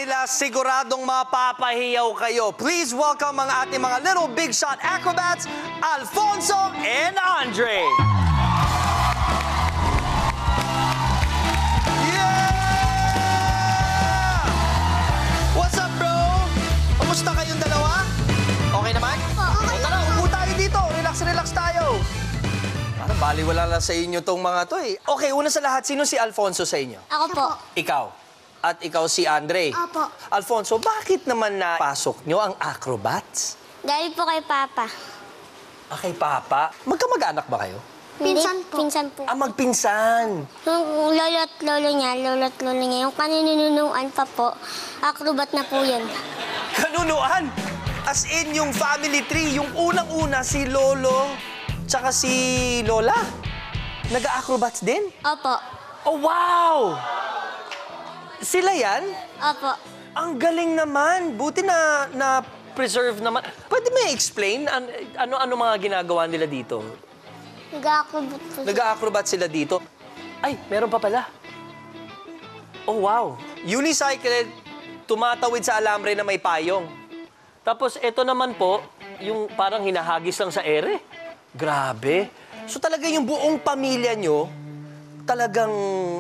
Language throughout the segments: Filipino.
nila, siguradong mapapahiyaw kayo. Please welcome ang ating mga Little Big Shot acrobats, Alfonso and Andre. Yeah! What's up, bro? Kamusta kayong dalawa? Okay naman? Okay. Tara, upo tayo dito. Relax tayo. Parang baliwala lang sa inyo tong mga to eh. Okay, una sa lahat, sino si Alfonso sa inyo? Ako po. Ikaw. At ikaw si Andre. Opo. Alfonso, bakit naman napasok nyo ang acrobats? Galing po kay Papa. Kay Papa? Magkamag-anak ba kayo? Pinsan po. Pinsan po. Magpinsan. Yung lolo at lolo niya, yung kaninunuan pa po, acrobat na po yun. Kanunuan? As in, yung family tree, yung unang-una si Lolo, tsaka si Lola. Nag-acrobats din? Opo. Oh, wow! Sila yan? Opo. Ang galing naman. Buti na preserve naman. Pwede mo i-explain ano mga ginagawa nila dito? Nag-acrobat po. Nag-acrobat sila dito. Ay, meron pa pala. Oh, wow. Unicycle, tumatawid sa alambre na may payong. Tapos, ito naman po, yung parang hinahagis lang sa ere. Grabe. So, talaga yung buong pamilya nyo, talagang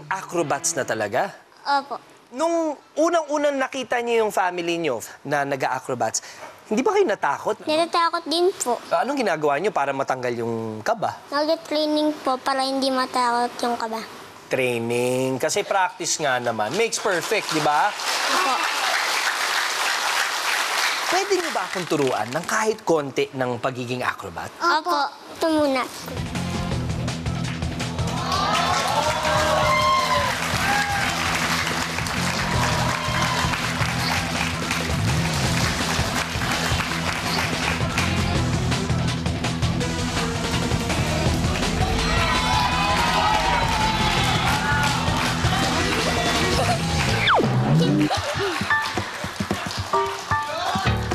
acrobats na talaga? Opo. Nung unang-unang nakita niyo yung family niyo na nag-acrobats, hindi ba kayo natakot? Natatakot din po. Anong ginagawa niyo para matanggal yung kaba? Nag-training po para hindi matakot yung kaba. Training. Kasi practice nga naman. Makes perfect, di ba? Opo. Pwede niyo ba akong turuan ng kahit konti ng pagiging acrobat? Opo. Ito muna.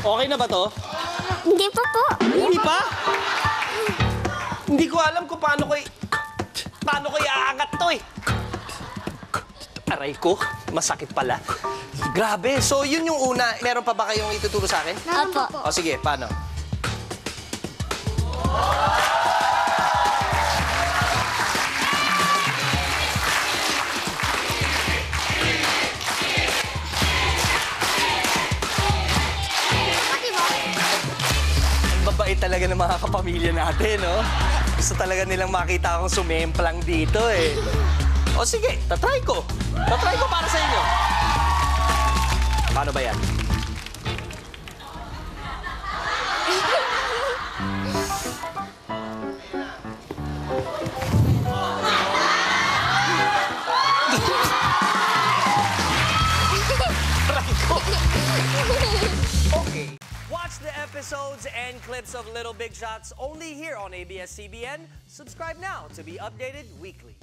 Okay na ba to? Hindi pa po. Hindi pa? Hindi ko alam kung paano ko iaangat to eh. Aray ko, masakit pala. Grabe. So, yun yung una. Meron pa ba kayong ituturo sa akin? Opo. O sige, paano? Ang babait talaga ng mga kapamilya natin, no? Gusto talaga nilang makita akong sumemplang dito, eh. O sige, tatry ko. Tatry ko para sa inyo. Paano ba yan? Okay. Watch the episodes and clips of Little Big Shots only here on ABS-CBN. Subscribe now to be updated weekly.